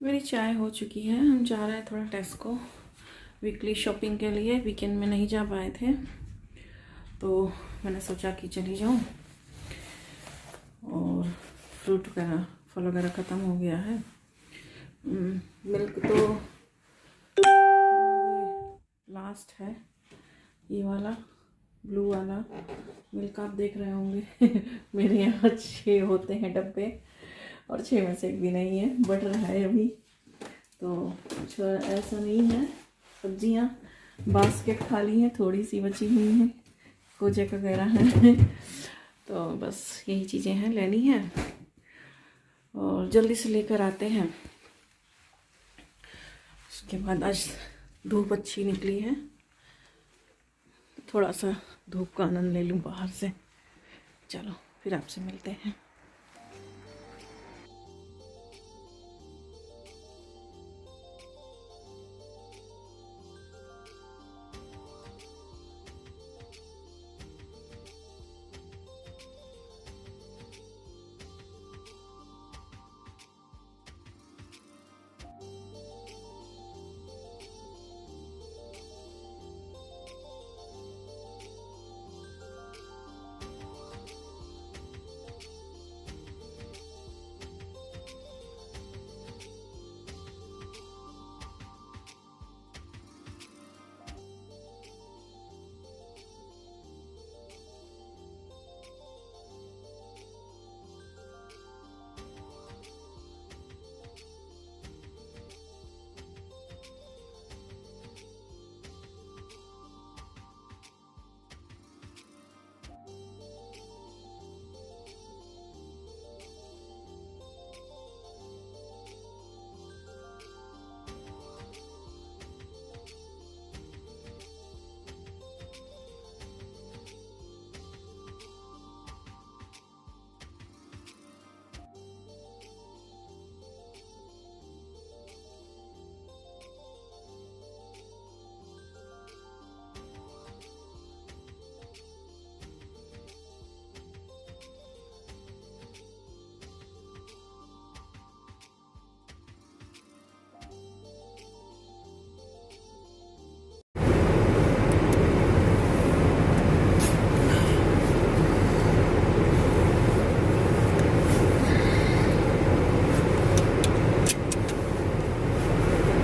मेरी चाय हो चुकी है। हम जा रहे हैं थोड़ा टेस्को वीकली शॉपिंग के लिए। वीकेंड में नहीं जा पाए थे तो मैंने सोचा कि चली जाऊं। और फ्रूट वगैरह फल वगैरह ख़त्म हो गया है। मिल्क तो लास्ट है, ये वाला ब्लू वाला मिल्क आप देख रहे होंगे। मेरे यहाँ 6 होते हैं डब्बे और 6 में से एक भी नहीं है, बढ़ रहा है अभी। तो कुछ ऐसा नहीं है। सब्जियाँ बास्केट खाली है, थोड़ी सी बची हुई है, कोजेक वगैरह है। तो बस यही चीज़ें हैं, लेनी है और जल्दी से लेकर आते हैं। उसके बाद आज धूप अच्छी निकली है, थोड़ा सा धूप का आनंद ले लूँ बाहर से। चलो फिर आपसे मिलते हैं।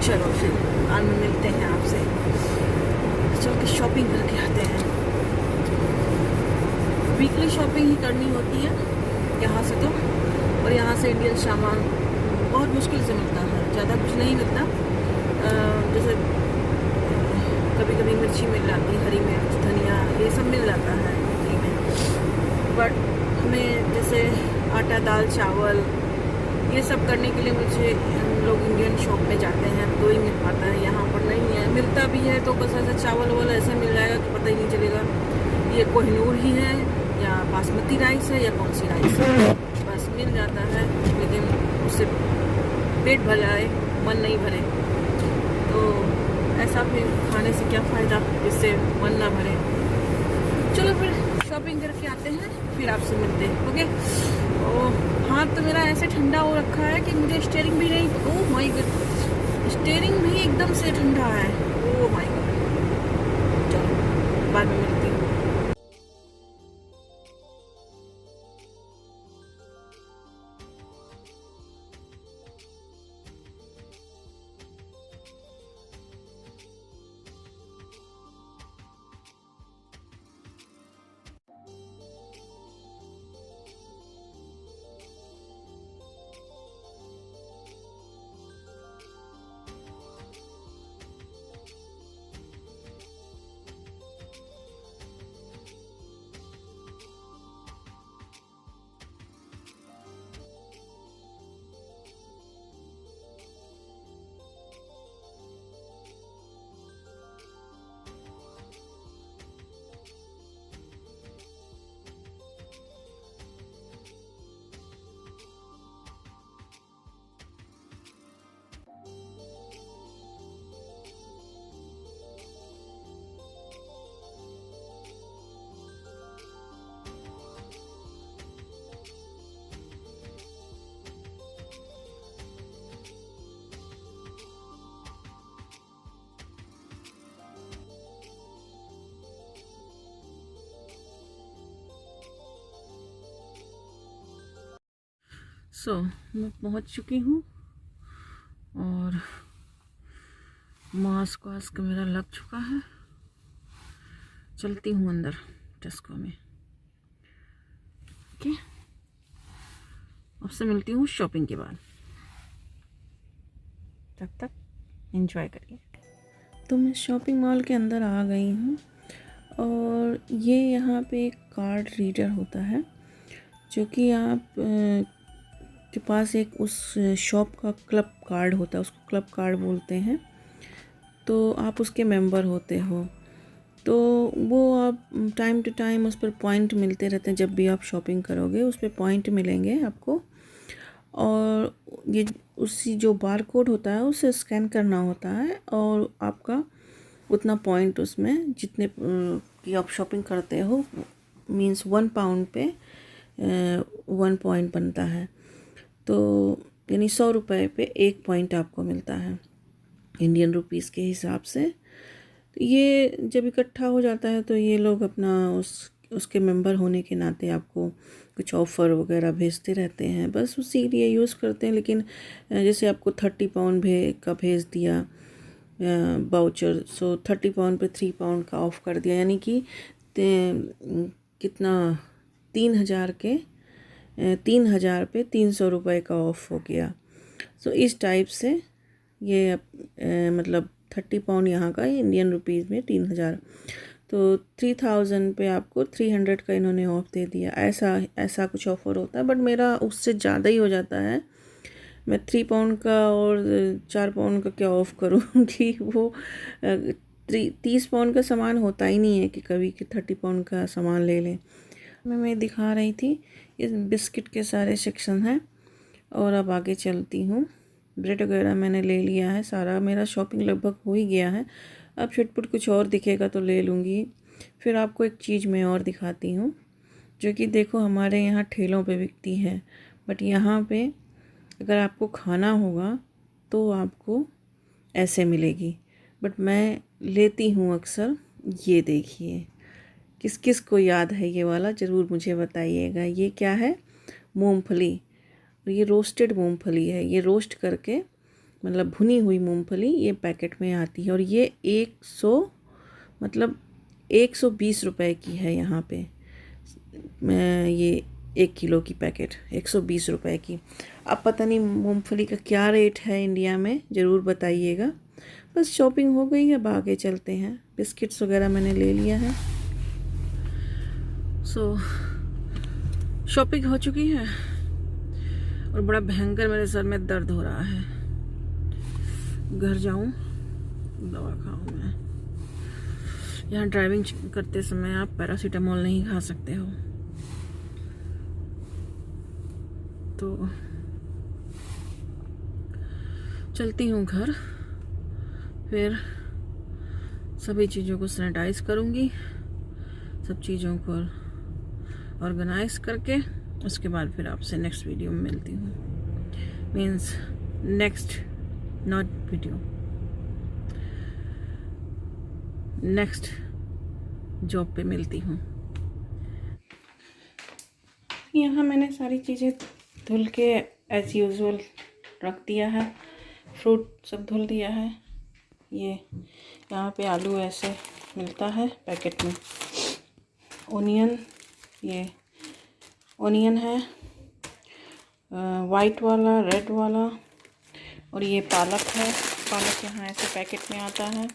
चलो फिर बाद में मिलते हैं आपसे। चल के शॉपिंग करके आते हैं। वीकली शॉपिंग ही करनी होती है यहाँ से तो। और यहाँ से इंडियन सामान बहुत मुश्किल से मिलता है, ज़्यादा कुछ नहीं मिलता। जैसे कभी कभी मिर्ची मिल जाती है, हरी मिर्च, धनिया, ये सब मिल जाता है फ्री में। बट हमें जैसे आटा, दाल, चावल, ये सब करने के लिए मुझे हम लोग इंडियन शॉप में जाते हैं तो ही मिल पाता है। यहाँ पर नहीं है, मिलता भी है तो बस ऐसा चावल वाला ऐसे मिल जाएगा कि पता ही नहीं चलेगा ये कोहिनूर ही है या बासमती राइस है या कौन सी राइस है। बस मिल जाता है, लेकिन उससे पेट भर जाए, मन नहीं भरे। तो ऐसा फिर खाने से क्या फ़ायदा जिससे मन ना भरे। चलो फिर शॉपिंग करके आते हैं, फिर आपसे मिलते हैं। ओके। हाथ तो मेरा ऐसे ठंडा हो रखा है कि मुझे स्टीयरिंग भी नहीं, ओह माय गॉड, स्टीयरिंग भी एकदम से ठंडा है। Oh my God. चलो बाद में मिलती हूँ। मैं पहुंच चुकी हूँ और मास्क वास्क मेरा लग चुका है। चलती हूँ अंदर टेस्को में। ओके, आपसे मिलती हूँ शॉपिंग के बाद। तब तक एंजॉय करिए। तो मैं शॉपिंग मॉल के अंदर आ गई हूँ और ये यहाँ पे एक कार्ड रीडर होता है जो कि आप के पास एक उस शॉप का क्लब कार्ड होता है, उसको क्लब कार्ड बोलते हैं। तो आप उसके मेंबर होते हो तो वो आप टाइम टू टाइम उस पर पॉइंट मिलते रहते हैं। जब भी आप शॉपिंग करोगे उस पर पॉइंट मिलेंगे आपको, और ये उसी जो बार कोड होता है उसे स्कैन करना होता है और आपका उतना पॉइंट उसमें जितने की आप शॉपिंग करते हो मींस 1 पाउंड पे 1 पॉइंट बनता है। तो यानी 100 रुपये पे 1 पॉइंट आपको मिलता है इंडियन रुपीस के हिसाब से। तो ये जब इकट्ठा हो जाता है तो ये लोग अपना उसके मेंबर होने के नाते आपको कुछ ऑफ़र वगैरह भेजते रहते हैं, बस उसी लिए यूज़ करते हैं। लेकिन जैसे आपको 30 पाउंड का भेज दिया वाउचर, सो 30 पाउंड पे 3 पाउंड का ऑफ़ कर दिया, यानी कि कितना 3000 पे 300 रुपये का ऑफ़ हो गया। सो इस टाइप से ये मतलब 30 पाउंड यहाँ का इंडियन रुपीज़ में 3000, तो 3000 पे आपको 300 का इन्होंने ऑफ़ दे दिया। ऐसा कुछ ऑफ़र होता है, बट मेरा उससे ज़्यादा ही हो जाता है। मैं 3 पाउंड का और 4 पाउंड का क्या ऑफ़ करूँगी वो 30 पाउंड का सामान होता ही नहीं है कि कभी कि 30 पाउंड का सामान ले लें। मैं दिखा रही थी इस बिस्किट के सारे सेक्शन हैं और अब आगे चलती हूँ। ब्रेड वगैरह मैंने ले लिया है, सारा मेरा शॉपिंग लगभग हो ही गया है। अब छुटपुट कुछ और दिखेगा तो ले लूँगी। फिर आपको एक चीज़ मैं और दिखाती हूँ जो कि देखो हमारे यहाँ ठेलों पे बिकती है, बट यहाँ पे अगर आपको खाना होगा तो आपको ऐसे मिलेगी, बट मैं लेती हूँ अक्सर। ये देखिए, किस किस को याद है ये वाला, ज़रूर मुझे बताइएगा। ये क्या है? मूंगफली। और ये रोस्टेड मूंगफली है, ये रोस्ट करके मतलब भुनी हुई मूंगफली ये पैकेट में आती है और ये 120 रुपए की है यहाँ पे। ये 1 किलो की पैकेट 120 रुपए की। अब पता नहीं मूंगफली का क्या रेट है इंडिया में, ज़रूर बताइएगा। बस शॉपिंग हो गई है, अब आगे चलते हैं। बिस्किट्स वगैरह मैंने ले लिया है। शॉपिंग हो चुकी है और बड़ा भयंकर मेरे सर में दर्द हो रहा है। घर जाऊं, दवा खाऊं मैं। यहाँ ड्राइविंग करते समय आप पैरासीटामोल नहीं खा सकते हो। तो चलती हूँ घर, फिर सभी चीज़ों को सैनिटाइज करूँगी, सब चीज़ों को ऑर्गेनाइज करके उसके बाद फिर आपसे नेक्स्ट वीडियो में मिलती हूँ। Means next not video, next job पे मिलती हूँ। यहाँ मैंने सारी चीज़ें धुल के एज़ यूजुअल रख दिया है। फ्रूट सब धुल दिया है। ये यहाँ पे आलू ऐसे मिलता है पैकेट में। ओनियन, ये ओनियन है वाइट वाला, रेड वाला, और ये पालक है। पालक यहाँ ऐसे पैकेट में आता है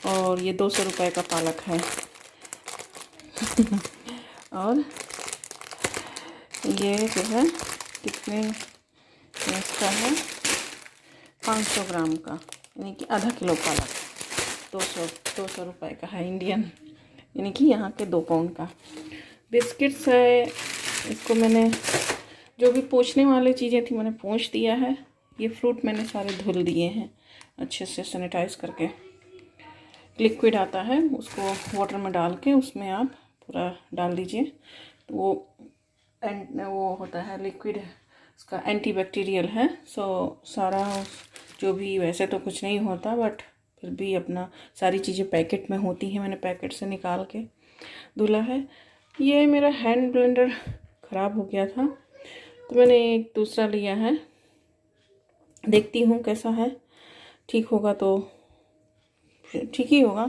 और ये 200 रुपये का पालक है। और ये जो है कितने इसका है, 500 ग्राम का, यानी कि आधा किलो पालक 200 रुपये का है इंडियन, यानी कि यहाँ के 2 पाउंड का। बिस्किट्स है, इसको मैंने जो भी पोंछने वाली चीज़ें थी मैंने पोंछ दिया है। ये फ्रूट मैंने सारे धुल दिए हैं अच्छे से सैनिटाइज करके। लिक्विड आता है, उसको वाटर में डाल के उसमें आप पूरा डाल दीजिए, तो वो होता है लिक्विड, उसका एंटीबैक्टीरियल है। सो सारा जो भी, वैसे तो कुछ नहीं होता बट फिर भी अपना सारी चीज़ें पैकेट में होती हैं, मैंने पैकेट से निकाल के धुला है। ये मेरा हैंड ब्लेंडर ख़राब हो गया था तो मैंने एक दूसरा लिया है, देखती हूँ कैसा है। ठीक होगा तो ठीक ही होगा।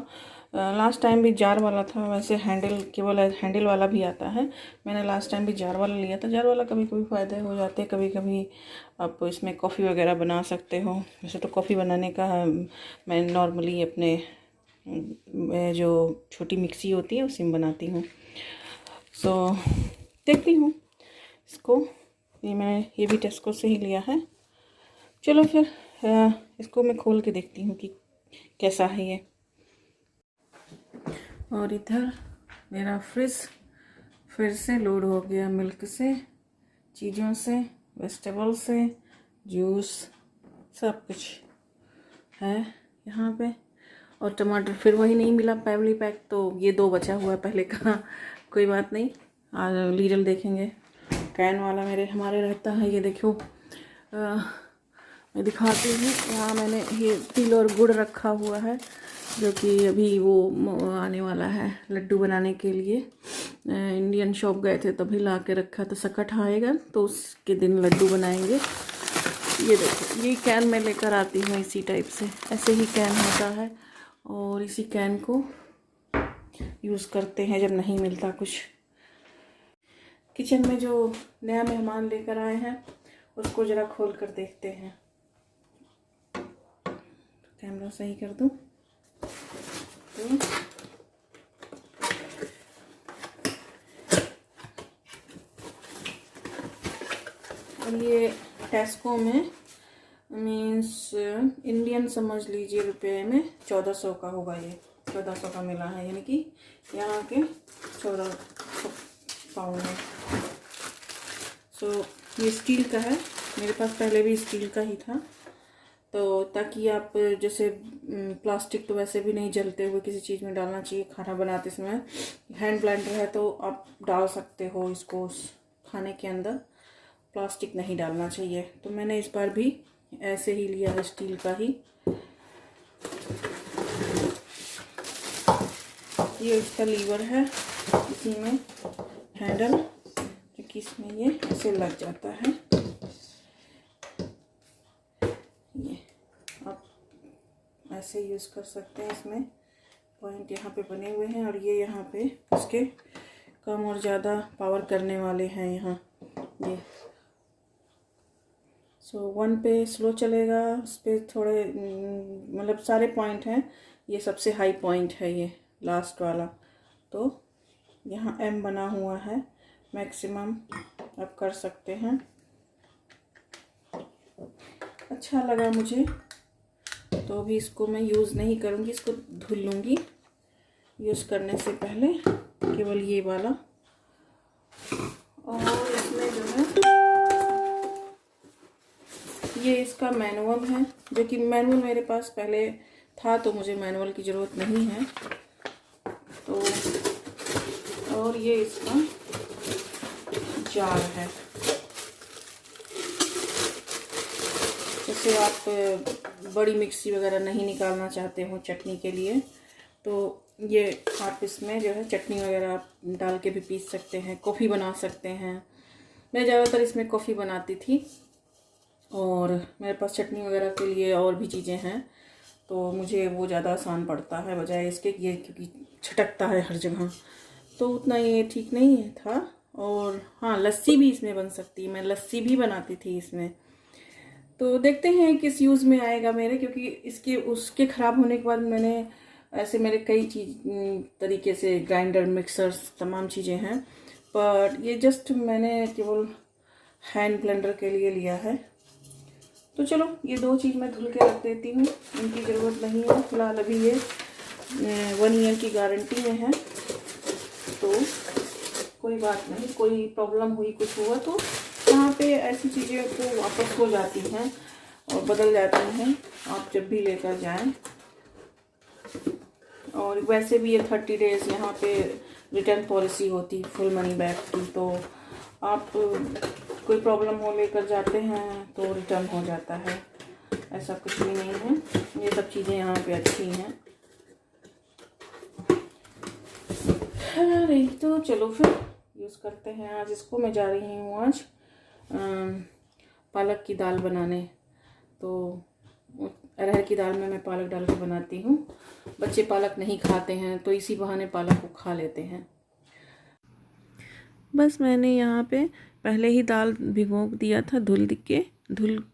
लास्ट टाइम भी जार वाला था, वैसे हैंडल केवल हैंडल वाला भी आता है। मैंने लास्ट टाइम भी जार वाला लिया था। जार वाला कभी कभी फ़ायदे हो जाते हैं, कभी कभी आप इसमें कॉफ़ी वगैरह बना सकते हो। वैसे तो कॉफ़ी बनाने का मैं नॉर्मली अपने जो छोटी मिक्सी होती है उसी में बनाती हूँ। सो देखती हूँ इसको। ये भी टेस्को से ही लिया है। चलो फिर इसको मैं खोल के देखती हूँ कि कैसा है ये। और इधर मेरा फ्रिज फिर से लोड हो गया, मिल्क से, चीज़ों से, वेजिटेबल से, जूस, सब कुछ है यहाँ पे। और टमाटर फिर वही नहीं मिला फैमिली पैक, तो ये 2 बचा हुआ है पहले का। कोई बात नहीं, आज लीडल देखेंगे। कैन वाला हमारे रहता है। ये देखो मैं दिखाती हूँ। यहाँ मैंने ये तिल और गुड़ रखा हुआ है, जो कि अभी वो आने वाला है लड्डू बनाने के लिए। इंडियन शॉप गए थे तभी ला के रखा, तो सकट आएगा तो उसके दिन लड्डू बनाएंगे। ये देखो, ये कैन मैं लेकर आती हूँ इसी टाइप से, ऐसे ही कैन होता है और इसी कैन को यूज़ करते हैं जब नहीं मिलता कुछ। किचन में जो नया मेहमान लेकर आए हैं उसको ज़रा खोल कर देखते हैं। कैमरा सही कर दूँ तो और ये टेस्को में मीन्स इंडियन समझ लीजिए रुपए में 1400 का होगा। ये 1400 का मिला है, यानी कि यहाँ के 1400 पाउंड है। सो ये स्टील का है, मेरे पास पहले भी स्टील का ही था। तो ताकि आप जैसे प्लास्टिक तो वैसे भी नहीं जलते हुए किसी चीज़ में डालना चाहिए खाना बनाते समय। हैंड ब्लेंडर है तो आप डाल सकते हो इसको उस खाने के अंदर, प्लास्टिक नहीं डालना चाहिए। तो मैंने इस बार भी ऐसे ही लिया है, स्टील का ही। ये इसका लीवर है, इसी में हैंडल, जो कि इसमें ये ऐसे लग जाता है। ये आप ऐसे यूज़ कर सकते हैं। इसमें पॉइंट यहाँ पे बने हुए हैं और ये यहाँ पे इसके कम और ज़्यादा पावर करने वाले हैं यहाँ ये। सो 1 पे स्लो चलेगा, उस पर थोड़े मतलब सारे पॉइंट हैं। ये सबसे हाई पॉइंट है ये लास्ट वाला। तो यहाँ M बना हुआ है, मैक्सिमम आप कर सकते हैं। अच्छा लगा मुझे, तो अभी इसको मैं यूज़ नहीं करूँगी, इसको धुल लूँगी यूज़ करने से पहले, केवल ये वाला। और इसमें जो है ये इसका मैनुअल है, जो कि मैनुअल मेरे पास पहले था तो मुझे मैनुअल की ज़रूरत नहीं है। तो और ये इसका जार है। जैसे आप बड़ी मिक्सी वगैरह नहीं निकालना चाहते हो चटनी के लिए, तो ये आप इसमें जो है चटनी वगैरह आप डाल के भी पीस सकते हैं, कॉफ़ी बना सकते हैं। मैं ज़्यादातर इसमें कॉफ़ी बनाती थी और मेरे पास चटनी वगैरह के लिए और भी चीज़ें हैं, तो मुझे वो ज़्यादा आसान पड़ता है बजाय इसके, ये क्योंकि छटकता है हर जगह, तो उतना ये ठीक नहीं था। और हाँ, लस्सी भी इसमें बन सकती है, मैं लस्सी भी बनाती थी इसमें। तो देखते हैं किस यूज़ में आएगा मेरे, क्योंकि इसके उसके ख़राब होने के बाद मैंने ऐसे मेरे कई तरीके से ग्राइंडर, मिक्सर्स, तमाम चीज़ें हैं, पर ये जस्ट मैंने केवल हैंड ब्लेंडर के लिए लिया है। तो चलो ये 2 चीज़ मैं धुल के रख देती हूँ, इनकी ज़रूरत नहीं है फ़िलहाल। अभी ये 1 ईयर की गारंटी में है, तो कोई बात नहीं, कोई प्रॉब्लम हुई, कुछ हुआ तो यहाँ पे ऐसी चीज़ें तो वापस हो जाती हैं और बदल जाती हैं, आप जब भी लेकर जाएं। और वैसे भी ये 30 डेज़ यहाँ पे रिटर्न पॉलिसी होती फुल मनी बैक की, तो आप कोई प्रॉब्लम हो लेकर जाते हैं तो रिटर्न हो जाता है, ऐसा कुछ भी नहीं है। ये सब चीज़ें यहाँ पे अच्छी हैं। अरे तो चलो फिर यूज़ करते हैं। आज इसको मैं जा रही हूँ आज पालक की दाल बनाने। तो अरहर की दाल में मैं पालक डाल के बनाती हूँ। बच्चे पालक नहीं खाते हैं तो इसी बहाने पालक को खा लेते हैं। बस मैंने यहाँ पे पहले ही दाल भिगो दिया था, धुल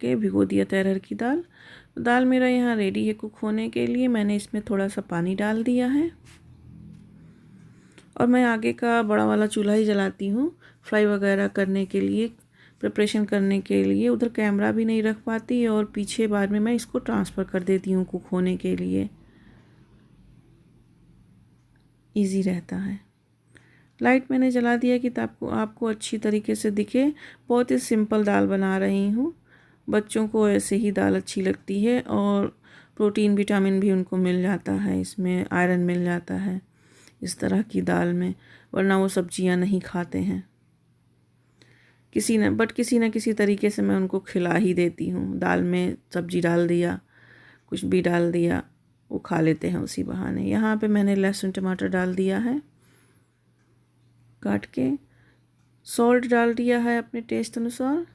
के भिगो दिया था अरहर की दाल। दाल मेरा यहाँ रेडी है कुक होने के लिए। मैंने इसमें थोड़ा सा पानी डाल दिया है और मैं आगे का बड़ा वाला चूल्हा ही जलाती हूँ फ्राई वगैरह करने के लिए, प्रिपरेशन करने के लिए। उधर कैमरा भी नहीं रख पाती और पीछे बाद में मैं इसको ट्रांसफ़र कर देती हूँ कुक होने के लिए, इजी रहता है। लाइट मैंने जला दिया कि आपको अच्छी तरीके से दिखे। बहुत ही सिंपल दाल बना रही हूँ। बच्चों को ऐसे ही दाल अच्छी लगती है और प्रोटीन विटामिन भी उनको मिल जाता है, इसमें आयरन मिल जाता है इस तरह की दाल में, वरना वो सब्जियां नहीं खाते हैं। किसी न किसी तरीके से मैं उनको खिला ही देती हूँ। दाल में सब्जी डाल दिया, कुछ भी डाल दिया, वो खा लेते हैं उसी बहाने। यहाँ पे मैंने लहसुन टमाटर डाल दिया है काट के, सॉल्ट डाल दिया है अपने टेस्ट अनुसार।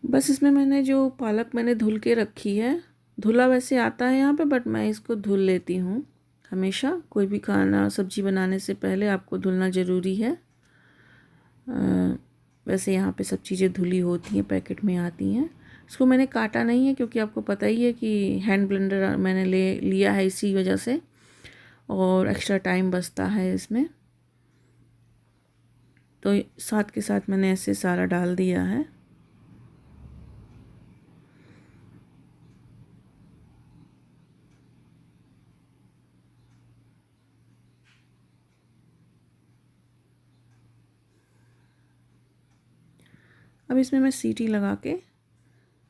बस इसमें मैंने जो पालक मैंने धुल के रखी है, धुला वैसे आता है यहाँ पे, बट मैं इसको धुल लेती हूँ हमेशा। कोई भी खाना सब्जी बनाने से पहले आपको धुलना ज़रूरी है। वैसे यहाँ पे सब चीज़ें धुली होती हैं, पैकेट में आती हैं। इसको मैंने काटा नहीं है क्योंकि आपको पता ही है कि हैंड ब्लेंडर मैंने लिया है इसी वजह से, और एक्स्ट्रा टाइम बचता है इसमें। तो साथ के साथ मैंने ऐसे सारा डाल दिया है। अब इसमें मैं सीटी लगा के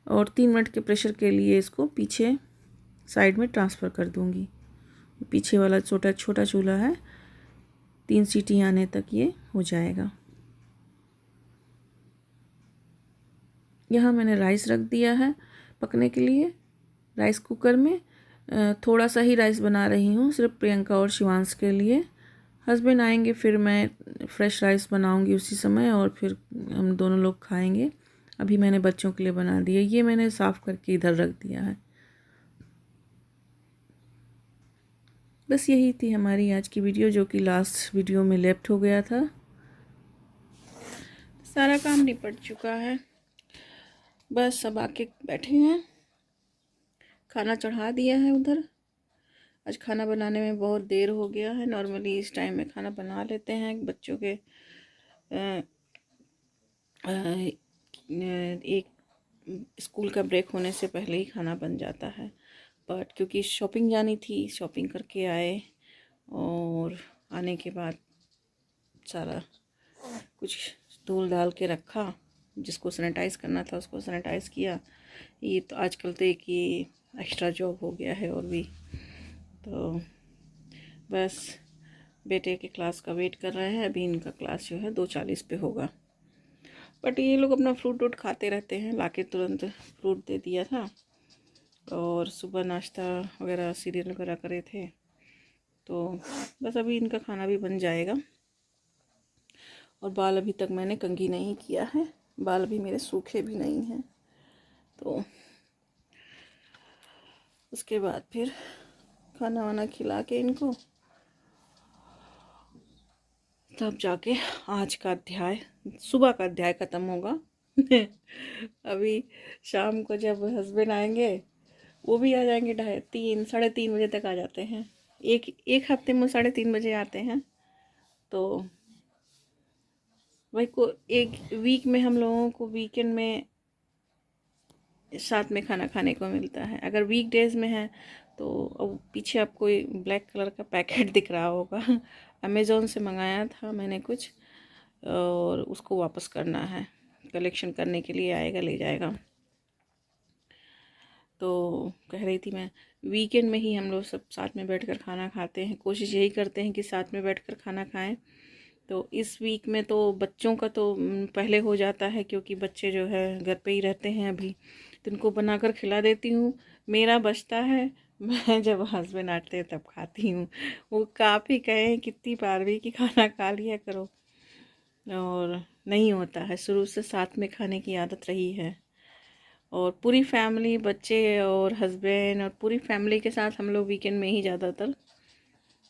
और 3 मिनट के प्रेशर के लिए इसको पीछे साइड में ट्रांसफ़र कर दूंगी। पीछे वाला छोटा चूल्हा है, 3 सीटी आने तक ये हो जाएगा। यहाँ मैंने राइस रख दिया है पकने के लिए राइस कुकर में। थोड़ा सा ही राइस बना रही हूँ, सिर्फ प्रियंका और शिवांश के लिए। हस्बैंड आएंगे फिर मैं फ्रेश राइस बनाऊंगी उसी समय, और फिर हम दोनों लोग खाएंगे। अभी मैंने बच्चों के लिए बना दिया। ये मैंने साफ़ करके इधर रख दिया है। बस यही थी हमारी आज की वीडियो, जो कि लास्ट वीडियो में लेफ्ट हो गया था। सारा काम निपट चुका है, बस सब आके बैठे हैं। खाना चढ़ा दिया है उधर। आज खाना बनाने में बहुत देर हो गया है। नॉर्मली इस टाइम में खाना बना लेते हैं, बच्चों के एक स्कूल का ब्रेक होने से पहले ही खाना बन जाता है। बट क्योंकि शॉपिंग जानी थी, शॉपिंग करके आए और आने के बाद सारा कुछ धुल डाल के रखा। जिसको सैनिटाइज़ करना था उसको सैनिटाइज़ किया। ये तो आजकल तो एक ये एक्स्ट्रा जॉब हो गया है और भी। तो बस बेटे के क्लास का वेट कर रहे हैं। अभी इनका क्लास जो है 2:40 पे होगा। बट ये लोग अपना फ्रूट वूट खाते रहते हैं। लाके तुरंत फ्रूट दे दिया था और सुबह नाश्ता वगैरह सीरियल वगैरह करे थे। तो बस अभी इनका खाना भी बन जाएगा। और बाल अभी तक मैंने कंघी नहीं किया है, बाल भी मेरे सूखे भी नहीं हैं। तो उसके बाद फिर खाना वाना खिला के इनको तब जाके आज का अध्याय, सुबह का अध्याय ख़त्म होगा। अभी शाम को जब हस्बैंड आएंगे, वो भी आ जाएंगे 3 साढ़े 3 बजे तक आ जाते हैं। एक हफ्ते में 3:30 बजे आते हैं। तो भाई को एक वीक में हम लोगों को वीकेंड में साथ में खाना खाने को मिलता है। अगर वीक डेज में है तो पीछे आपको ब्लैक कलर का पैकेट दिख रहा होगा, अमेज़ॉन से मंगाया था मैंने कुछ, और उसको वापस करना है। कलेक्शन करने के लिए आएगा, ले जाएगा। तो कह रही थी मैं, वीकेंड में ही हम लोग सब साथ में बैठकर खाना खाते हैं। कोशिश यही करते हैं कि साथ में बैठकर खाना खाएं। तो इस वीक में तो बच्चों का तो पहले हो जाता है, क्योंकि बच्चे जो है घर पे ही रहते हैं अभी। तो उनको बनाकर खिला देती हूँ। मेरा बचता है, मैं जब हस्बैंड आते हैं तब खाती हूँ। वो काफ़ी कहे कितनी बार भी कि खाना खा लिया करो। और नहीं होता है, शुरू से साथ में खाने की आदत रही है। और पूरी फैमिली, बच्चे और हस्बैंड और पूरी फैमिली के साथ हम लोग वीकेंड में ही ज़्यादातर,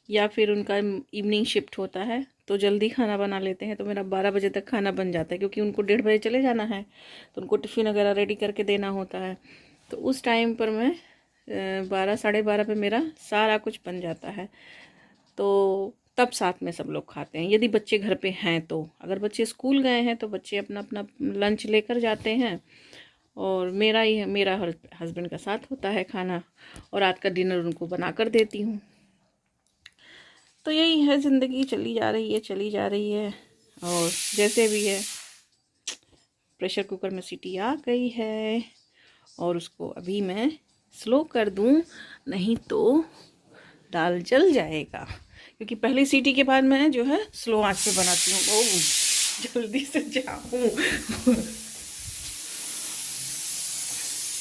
या फिर उनका इवनिंग शिफ्ट होता है तो जल्दी खाना बना लेते हैं। तो मेरा 12 बजे तक खाना बन जाता है, क्योंकि उनको 1:30 बजे चले जाना है, तो उनको टिफ़िन वगैरह रेडी करके देना होता है। तो उस टाइम पर मैं 12 साढ़े 12 पे मेरा सारा कुछ बन जाता है। तो तब साथ में सब लोग खाते हैं, यदि बच्चे घर पे हैं तो। अगर बच्चे स्कूल गए हैं तो बच्चे अपना अपना लंच लेकर जाते हैं, और मेरा हस्बैंड का साथ होता है खाना, और रात का डिनर उनको बना कर देती हूँ। तो यही है, ज़िंदगी चली जा रही है, चली जा रही है। और जैसे भी है, प्रेशर कुकर में सीटी आ गई है, और उसको अभी मैं स्लो कर दूं, नहीं तो दाल जल जाएगा। क्योंकि पहली सीटी के बाद मैं जो है स्लो आंच पे बनाती हूँ। ओह, जल्दी से जाऊँ।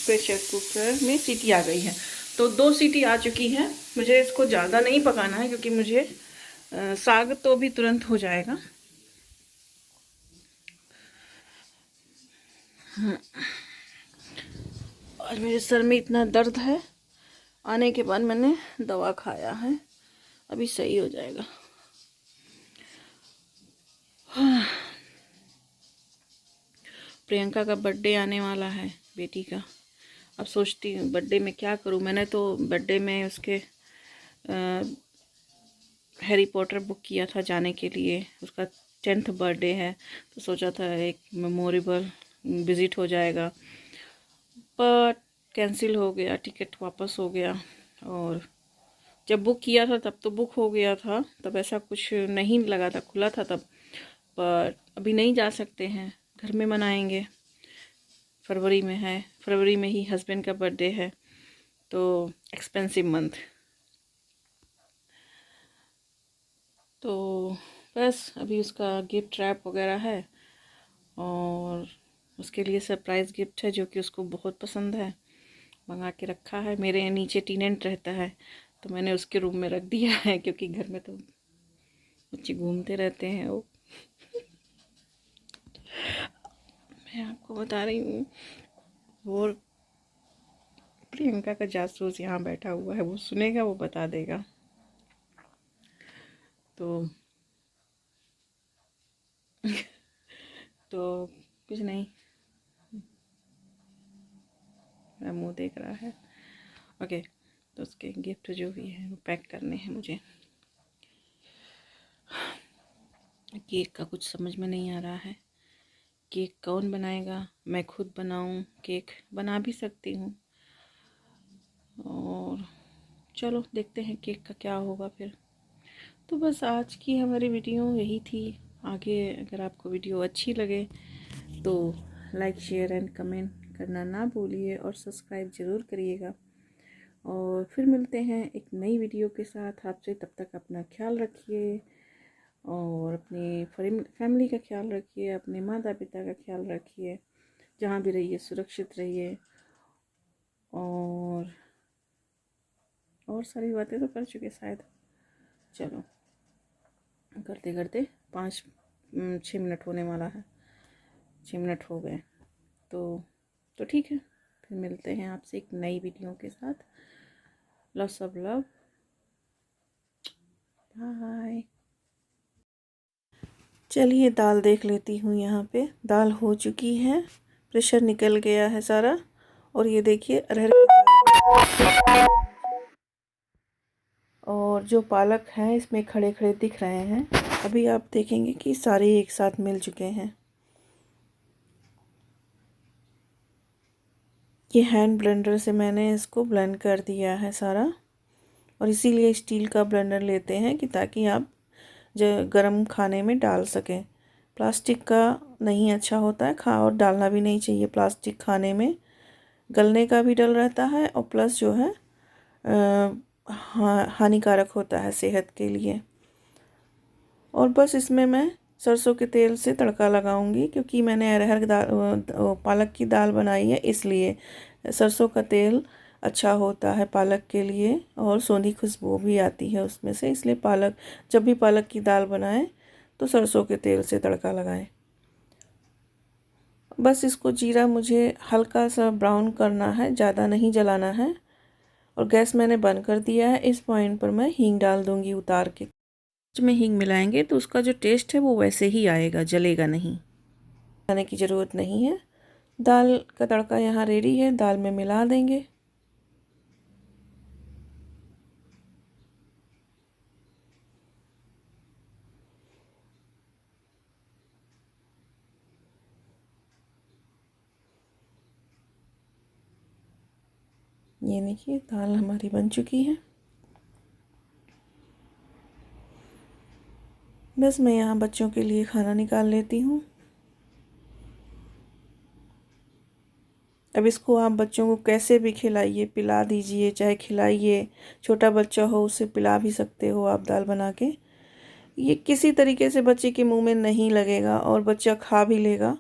प्रेशर कुकर में सीटी आ गई है, तो 2 सीटी आ चुकी है। मुझे इसको ज़्यादा नहीं पकाना है, क्योंकि मुझे साग तो भी तुरंत हो जाएगा। और मेरे सर में इतना दर्द है, आने के बाद मैंने दवा खाया है, अभी सही हो जाएगा। प्रियंका का बर्थडे आने वाला है, बेटी का। अब सोचती हूँ बर्थडे में क्या करूँ। मैंने तो बर्थडे में उसके हैरी पॉटर बुक किया था जाने के लिए, उसका 10th बर्थडे है, तो सोचा था एक मेमोरेबल विज़िट हो जाएगा, पर कैंसिल हो गया, टिकट वापस हो गया। और जब बुक किया था तब तो बुक हो गया था, तब ऐसा कुछ नहीं लगा था, खुला था तब। पर अभी नहीं जा सकते हैं, घर में मनाएंगे। फरवरी में है, फरवरी में ही हस्बैंड का बर्थडे है, तो एक्सपेंसिव मंथ। तो बस अभी उसका गिफ्ट रैप वगैरह है, और उसके लिए सरप्राइज़ गिफ्ट है जो कि उसको बहुत पसंद है, मंगा के रखा है। मेरे नीचे टेनेंट रहता है, तो मैंने उसके रूम में रख दिया है, क्योंकि घर में तो बच्चे घूमते रहते हैं। वो मैं आपको बता रही हूँ, वो प्रियंका का जासूस यहाँ बैठा हुआ है, वो सुनेगा, वो बता देगा। तो तो कुछ नहीं, मेरा मुंह देख रहा है। ओके, तो उसके गिफ्ट जो भी है वो पैक करने हैं मुझे। केक का कुछ समझ में नहीं आ रहा है, केक कौन बनाएगा? मैं खुद बनाऊं? केक बना भी सकती हूँ, और चलो देखते हैं केक का क्या होगा फिर। तो बस आज की हमारी वीडियो यही थी। आगे अगर आपको वीडियो अच्छी लगे तो लाइक, शेयर एंड कमेंट करना ना भूलिए, और सब्सक्राइब ज़रूर करिएगा। और फिर मिलते हैं एक नई वीडियो के साथ आपसे। तब तक अपना ख्याल रखिए, और अपनी फैमिली का ख्याल रखिए, अपने माता पिता का ख्याल रखिए, जहाँ भी रहिए सुरक्षित रहिए। और सारी बातें तो कर चुके शायद। चलो, करते करते 6 मिनट होने वाला है, 6 मिनट हो गए। तो ठीक है, फिर मिलते हैं आपसे एक नई वीडियो के साथ। Lots of love, bye. चलिए दाल देख लेती हूँ। यहाँ पे दाल हो चुकी है, प्रेशर निकल गया है सारा। और ये देखिए अरहर की दाल, और जो पालक हैं इसमें खड़े खड़े दिख रहे हैं। अभी आप देखेंगे कि सारे एक साथ मिल चुके हैं। ये हैंड ब्लेंडर से मैंने इसको ब्लेंड कर दिया है सारा, और इसीलिए स्टील का ब्लेंडर लेते हैं कि ताकि आप गरम खाने में डाल सकें। प्लास्टिक का नहीं अच्छा होता है, और डालना भी नहीं चाहिए प्लास्टिक खाने में, गलने का भी डर रहता है, और प्लस जो है हानिकारक होता है सेहत के लिए। और बस इसमें मैं सरसों के तेल से तड़का लगाऊंगी, क्योंकि मैंने अरहर की दाल, पालक की दाल बनाई है, इसलिए सरसों का तेल अच्छा होता है पालक के लिए, और सोंधी खुशबू भी आती है उसमें से। इसलिए जब भी पालक की दाल बनाएं तो सरसों के तेल से तड़का लगाएं। बस इसको जीरा मुझे हल्का सा ब्राउन करना है, ज़्यादा नहीं जलाना है। और गैस मैंने बंद कर दिया है। इस पॉइंट पर मैं हींग डाल दूंगी उतार के। में हींग मिलाएंगे तो उसका जो टेस्ट है वो वैसे ही आएगा, जलेगा नहीं, खाने की ज़रूरत नहीं है। दाल का तड़का यहाँ रेडी है, दाल में मिला देंगे। ये देखिए दाल हमारी बन चुकी है। बस मैं यहाँ बच्चों के लिए खाना निकाल लेती हूँ। अब इसको आप बच्चों को कैसे भी खिलाइए, पिला दीजिए, चाहे खिलाइए, छोटा बच्चा हो उसे पिला भी सकते हो आप दाल बना के। ये किसी तरीके से बच्चे के मुंह में नहीं लगेगा और बच्चा खा भी लेगा।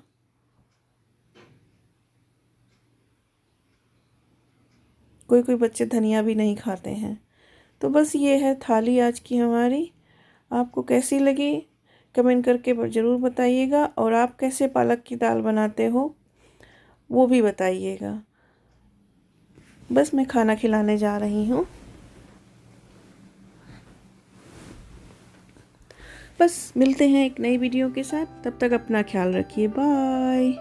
कोई कोई बच्चे धनिया भी नहीं खाते हैं। तो बस ये है थाली आज की हमारी। आपको कैसी लगी कमेंट करके ज़रूर बताइएगा, और आप कैसे पालक की दाल बनाते हो वो भी बताइएगा। बस मैं खाना खिलाने जा रही हूँ। बस मिलते हैं एक नई वीडियो के साथ, तब तक अपना ख्याल रखिए, बाय।